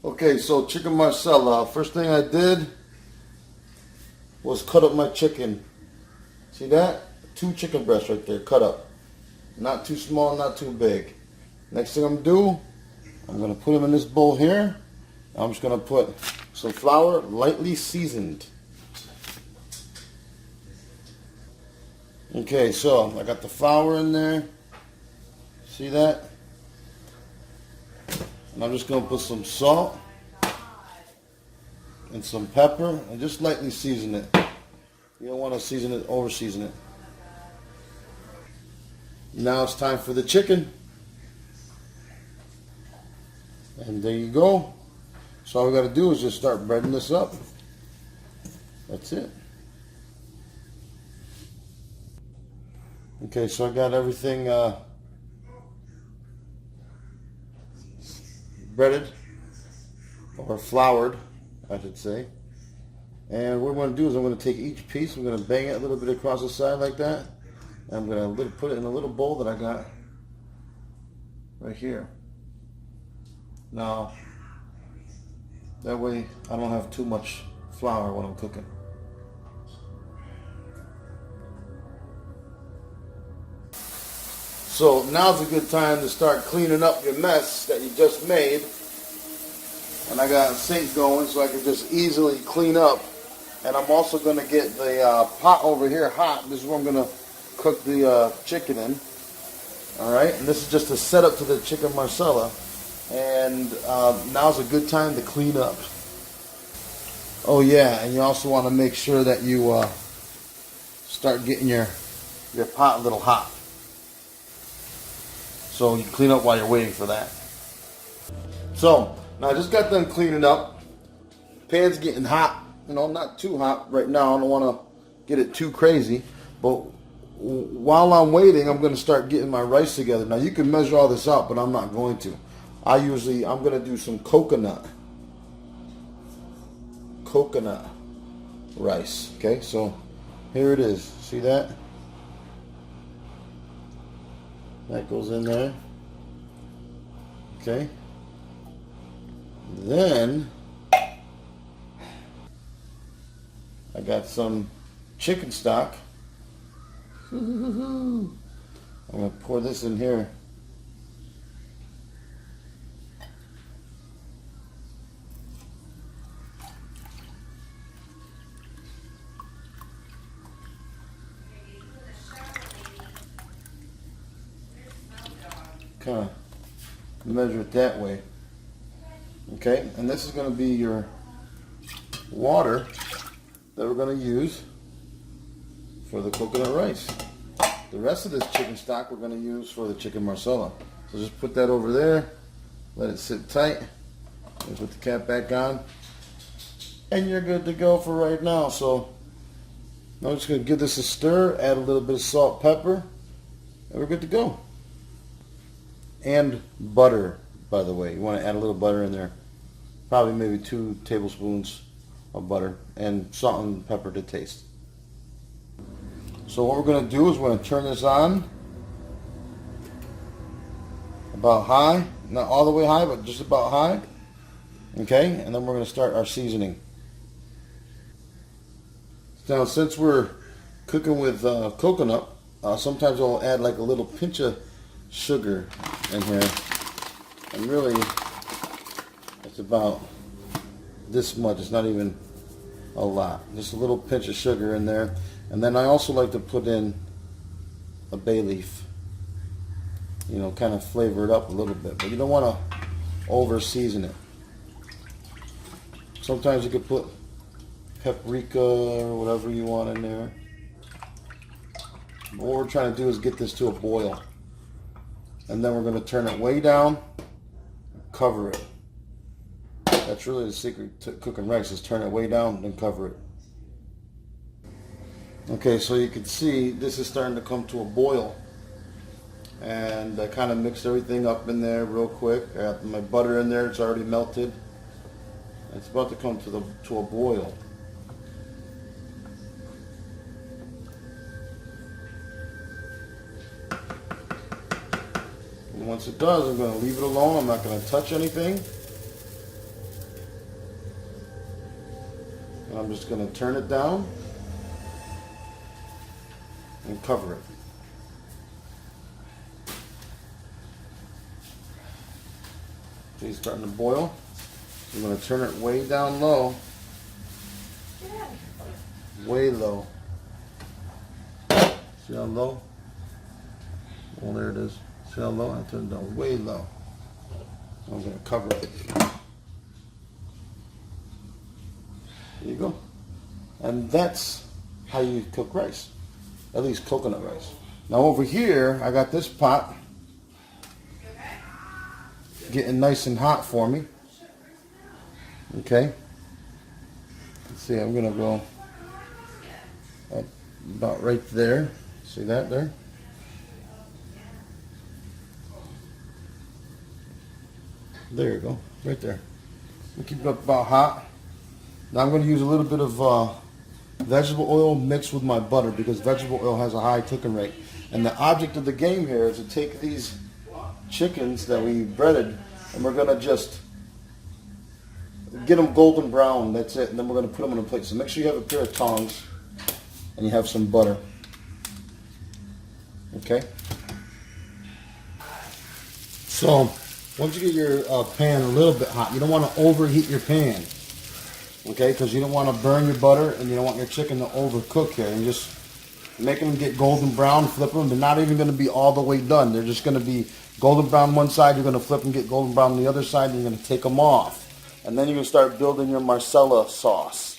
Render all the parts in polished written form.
Okay, so chicken Marsala. First thing I did was cut up my chicken. See that? 2 chicken breasts right there, cut up. Not too small, not too big. Next thing I'm gonna do, I'm gonna put them in this bowl here. I'm just gonna put some flour, lightly seasoned. Okay, so I got the flour in there. See that? And I'm just gonna put some salt and some pepper and just lightly season it. You don't want to season it, over season it. Now it's time for the chicken. And there you go. So all we got to do is just start breading this up. That's it. Okay, so I got everything breaded, or floured, I should say. And what I'm going to do is I'm going to take each piece, I'm going to bang it a little bit across the side like that. And I'm going to put it in a little bowl that I got right here. Now, that way I don't have too much flour when I'm cooking. So now's a good time to start cleaning up your mess that you just made. And I got a sink going so I can just easily clean up. And I'm also going to get the pot over here hot. This is where I'm going to cook the chicken in. Alright, and this is just a setup to the chicken Marsala. And now's a good time to clean up. Oh yeah, and you also want to make sure that you start getting your pot a little hot. So you can clean up while you're waiting for that. So, now I just got done cleaning up. Pan's getting hot. You know, not too hot right now. I don't want to get it too crazy. But while I'm waiting, I'm going to start getting my rice together. Now you can measure all this out, but I'm not going to. I'm going to do some coconut rice. Okay, so here it is. See that? That goes in there. Okay. Then I got some chicken stock. I'm going to pour this in here. Kind of measure it that way. Okay, and this is going to be your water that we're going to use for the coconut rice. The rest of this chicken stock we're going to use for the chicken Marsala. So just put that over there, let it sit tight, and put the cap back on, and you're good to go for right now. So I'm just going to give this a stir, add a little bit of salt, pepper, and we're good to go. And butter, by the way. You want to add a little butter in there. Probably maybe 2 tablespoons of butter, and salt and pepper to taste. So what we're going to do is we're going to turn this on about high. Not all the way high, but just about high. Okay, and then we're going to start our seasoning. Now since we're cooking with coconut, sometimes I'll add like a little pinch of sugar in here, and really it's about this much. It's not even a lot, just a little pinch of sugar in there. And then I also like to put in a bay leaf, you know, kind of flavor it up a little bit, but you don't want to over season it. Sometimes you could put paprika or whatever you want in there. What we're trying to do is get this to a boil. And then we're going to turn it way down, cover it. That's really the secret to cooking rice, is turn it way down and cover it. Okay, so you can see this is starting to come to a boil. And I kind of mixed everything up in there real quick. I got my butter in there, it's already melted. It's about to come to a boil. Once it does, I'm going to leave it alone. I'm not going to touch anything. And I'm just going to turn it down and cover it. See, it's starting to boil. I'm going to turn it way down low. Way low. See how low? Well, there it is. See how low? I turned it down way low. I'm going to cover it. There you go. And that's how you cook rice. At least coconut rice. Now over here, I got this pot getting nice and hot for me. Okay. Let's see, I'm going to go up about right there. See that there? There you go, right there. We'll keep it up about hot. Now I'm going to use a little bit of vegetable oil mixed with my butter because vegetable oil has a high cooking rate. And the object of the game here is to take these chickens that we breaded and we're going to just get them golden brown. That's it. And then we're going to put them on a plate. So make sure you have a pair of tongs and you have some butter. Okay? So once you get your pan a little bit hot, you don't want to overheat your pan. Okay, because you don't want to burn your butter and you don't want your chicken to overcook here. And just make them get golden brown, flip them. They're not even going to be all the way done. They're just going to be golden brown one side. You're going to flip them, get golden brown on the other side, and you're going to take them off. And then you're going to start building your Marsala sauce.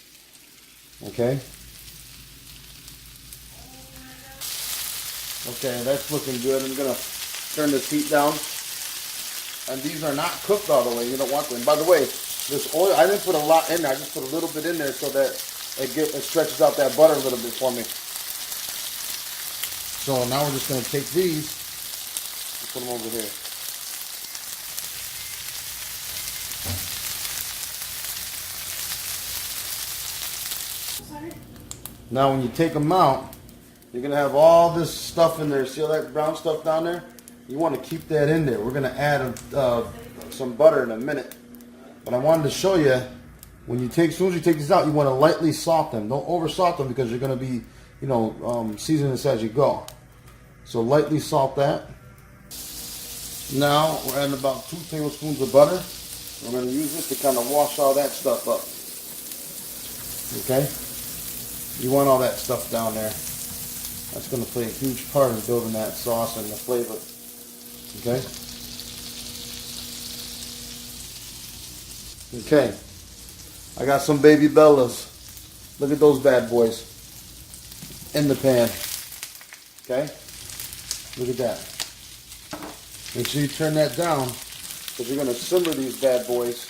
Okay? Okay, that's looking good. I'm going to turn this heat down. And these are not cooked all the way. You don't want them. By the way, this oil, I didn't put a lot in there. I just put a little bit in there so that it stretches out that butter a little bit for me. So now we're just going to take these and put them over here. Now when you take them out, you're going to have all this stuff in there. See all that brown stuff down there? You want to keep that in there. We're going to add some butter in a minute. But I wanted to show you, as soon as you take these out, you want to lightly salt them. Don't over salt them because you're going to be, seasoning this as you go. So lightly salt that. Now we're adding about 2 tablespoons of butter. We're going to use this to kind of wash all that stuff up. Okay? You want all that stuff down there. That's going to play a huge part in building that sauce and the flavor. Okay? Okay, I got some baby bellas. Look at those bad boys in the pan. Okay, look at that. Make sure you turn that down because you're going to simmer these bad boys.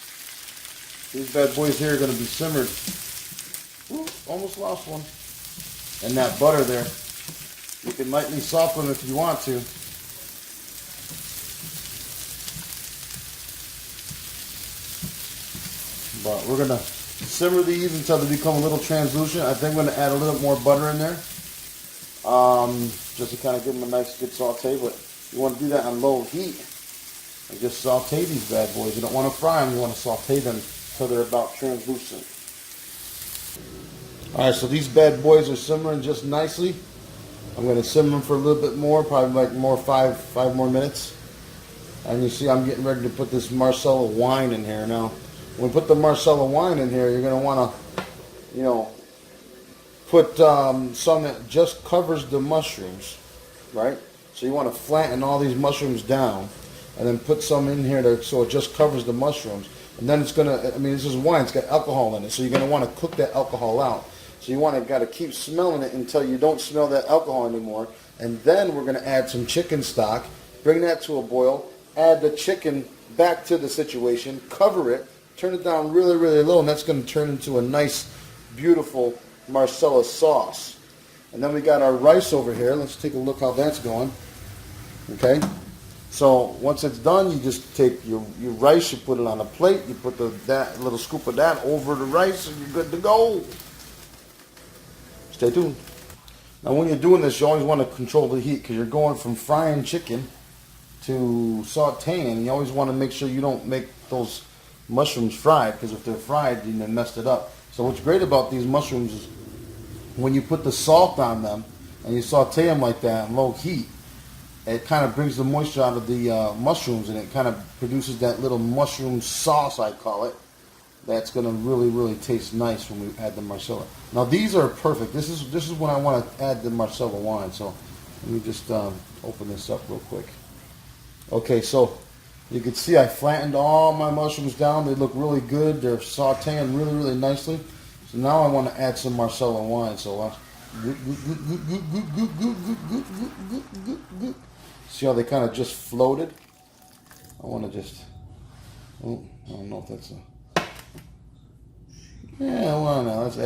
These bad boys here are going to be simmered. Ooh, almost lost one. And that butter there. You can lightly soften them if you want to. But we're going to simmer these until they become a little translucent. I think I'm going to add a little more butter in there. Just to kind of give them a nice good saute. But you want to do that on low heat. And just saute these bad boys. You don't want to fry them. You want to saute them until they're about translucent. Alright, so these bad boys are simmering just nicely. I'm going to simmer them for a little bit more. Probably like five more minutes. And you see I'm getting ready to put this Marsala wine in here now. When we put the Marsala wine in here, you're going to want to, put some that just covers the mushrooms, right? So you want to flatten all these mushrooms down and then put some in here so it just covers the mushrooms. And then it's going to, this is wine, it's got alcohol in it, so you're going to want to cook that alcohol out. So you want to got to keep smelling it until you don't smell that alcohol anymore. And then we're going to add some chicken stock, bring that to a boil, add the chicken back to the situation, cover it, turn it down really, really low, and that's going to turn into a nice, beautiful Marsala sauce. And then we got our rice over here. Let's take a look how that's going. Okay? So once it's done, you just take your rice, you put it on a plate, you put that little scoop of that over the rice, and you're good to go. Stay tuned. Now when you're doing this, you always want to control the heat because you're going from frying chicken to sauteing. You always want to make sure you don't make those mushrooms fried because if they're fried, you messed it up. So what's great about these mushrooms is when you put the salt on them and you saute them like that in low heat, it kind of brings the moisture out of the mushrooms, and it kind of produces that little mushroom sauce, I call it. That's going to really, really taste nice when we add the Marsala. Now these are perfect. This is when I want to add the Marsala wine. So let me just open this up real quick. Okay, so you can see I flattened all my mushrooms down. They look really good. They're sauteing really, really nicely. So now I want to add some Marsala wine. So watch. See how they kind of just floated? I want to just, oh, I don't know if that's a, yeah, well, now let's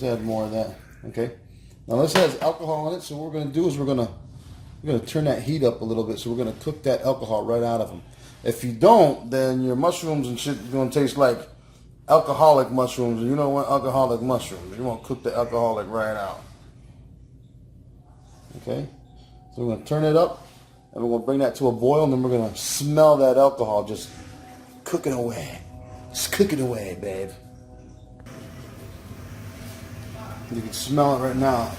add more of that. Okay. Now this has alcohol in it, so what we're going to do is we're going to turn that heat up a little bit, so we're going to cook that alcohol right out of them. If you don't, then your mushrooms and shit are going to taste like alcoholic mushrooms, and you don't want alcoholic mushrooms. You want to cook the alcoholic right out. Okay? So we're going to turn it up, and we're going to bring that to a boil, and then we're going to smell that alcohol just cooking away. Just cooking away, babe. You can smell it right now.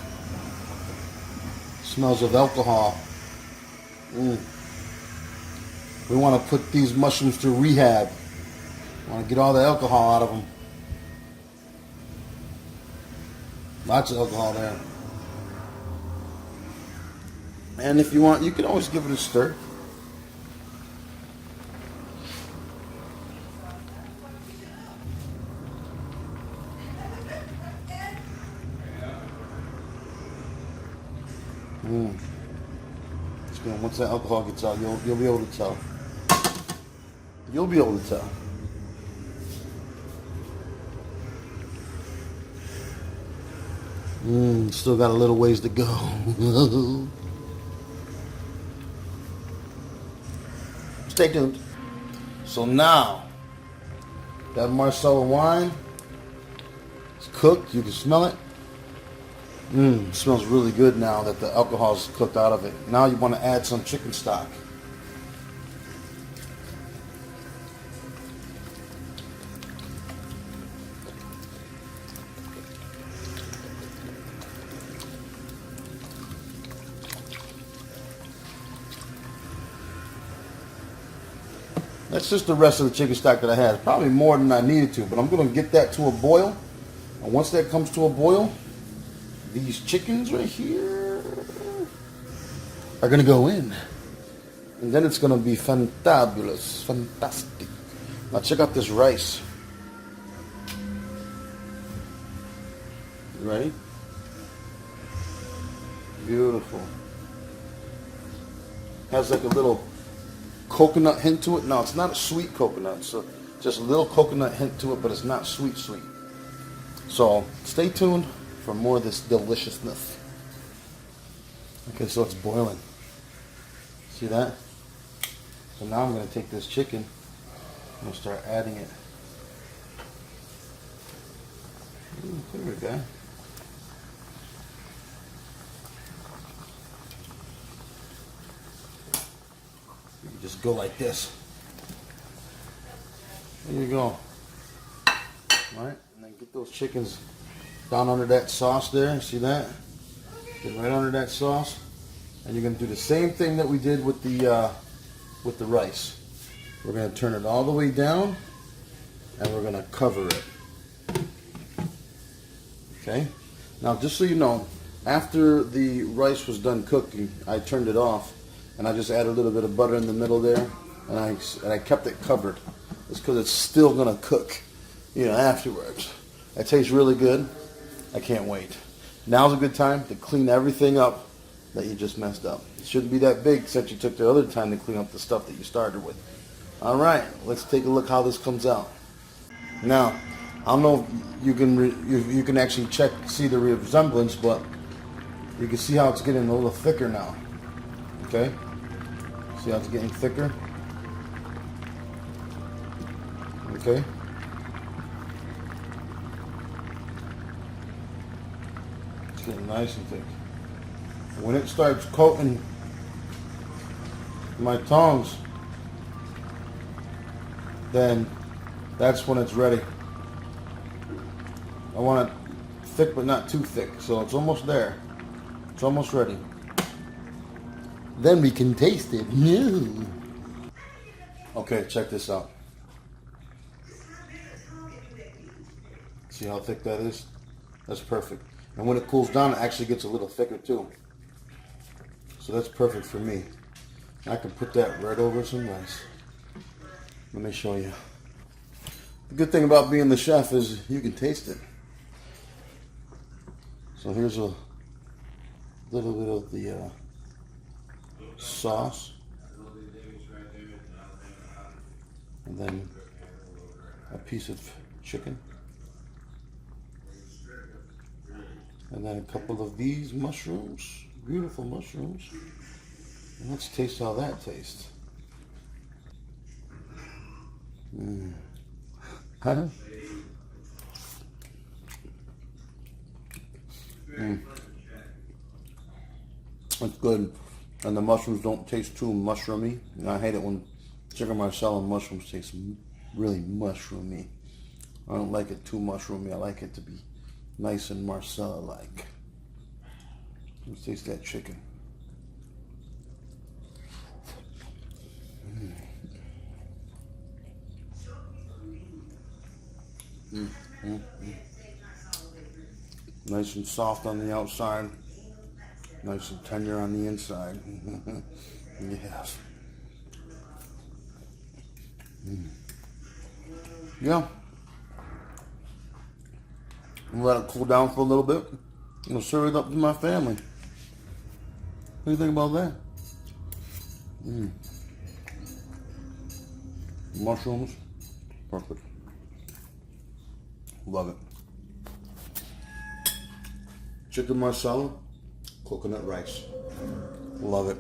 It smells of alcohol. We want to put these mushrooms through rehab. We want to get all the alcohol out of them. Lots of alcohol there. And if you want, you can always give it a stir. Once that alcohol gets out, you'll be able to tell. You'll be able to tell. Still got a little ways to go. Stay tuned. So now, that Marsala wine is cooked. You can smell it. It smells really good now that the alcohol is cooked out of it. Now you want to add some chicken stock. That's just the rest of the chicken stock that I had. Probably more than I needed to, but I'm going to get that to a boil. And once that comes to a boil, these chickens right here are going to go in. And then it's going to be fantabulous. Fantastic. Now check out this rice. You ready? Beautiful. Has like a little coconut hint to it. No, it's not a sweet coconut. So just a little coconut hint to it, but it's not sweet. So stay tuned for more of this deliciousness. Okay, so it's boiling. See that? So now I'm going to take this chicken and I'm going to start adding it. There we go. You just go like this. There you go. All right, and then get those chickens down under that sauce there. See that? Get right under that sauce, and you're going to do the same thing that we did with the rice. We're going to turn it all the way down, and we're going to cover it. Okay. Now, just so you know, after the rice was done cooking, I turned it off, and I just added a little bit of butter in the middle there, and I kept it covered. It's because it's still going to cook, afterwards. It tastes really good. I can't wait. Now's a good time to clean everything up that you just messed up. It shouldn't be that big since you took the other time to clean up the stuff that you started with. All right, let's take a look how this comes out. Now, I don't know if you can actually see the resemblance, but you can see how it's getting a little thicker now. Okay? See how it's getting thicker? Okay? Getting nice and thick. When it starts coating my tongs, then that's when it's ready. I want it thick but not too thick. So it's almost there. It's almost ready. Then we can taste it. No. Okay, check this out. See how thick that is? That's perfect. And when it cools down, it actually gets a little thicker too. So that's perfect for me. I can put that right over some rice. Let me show you. The good thing about being the chef is you can taste it. So here's a little bit of the sauce. And then a piece of chicken. And then a couple of these mushrooms. Beautiful mushrooms. And let's taste how that tastes. Huh? It's good. And the mushrooms don't taste too mushroomy. I hate it when chicken Marsala mushrooms taste really mushroomy. I don't like it too mushroomy. I like it to be nice and Marsala-like. Let's taste that chicken. Nice and soft on the outside. Nice and tender on the inside. Yes. Yeah. Let it cool down for a little bit. I'm gonna serve it up to my family. What do you think about that? Mushrooms, perfect. Love it. Chicken Marsala, coconut rice. Love it.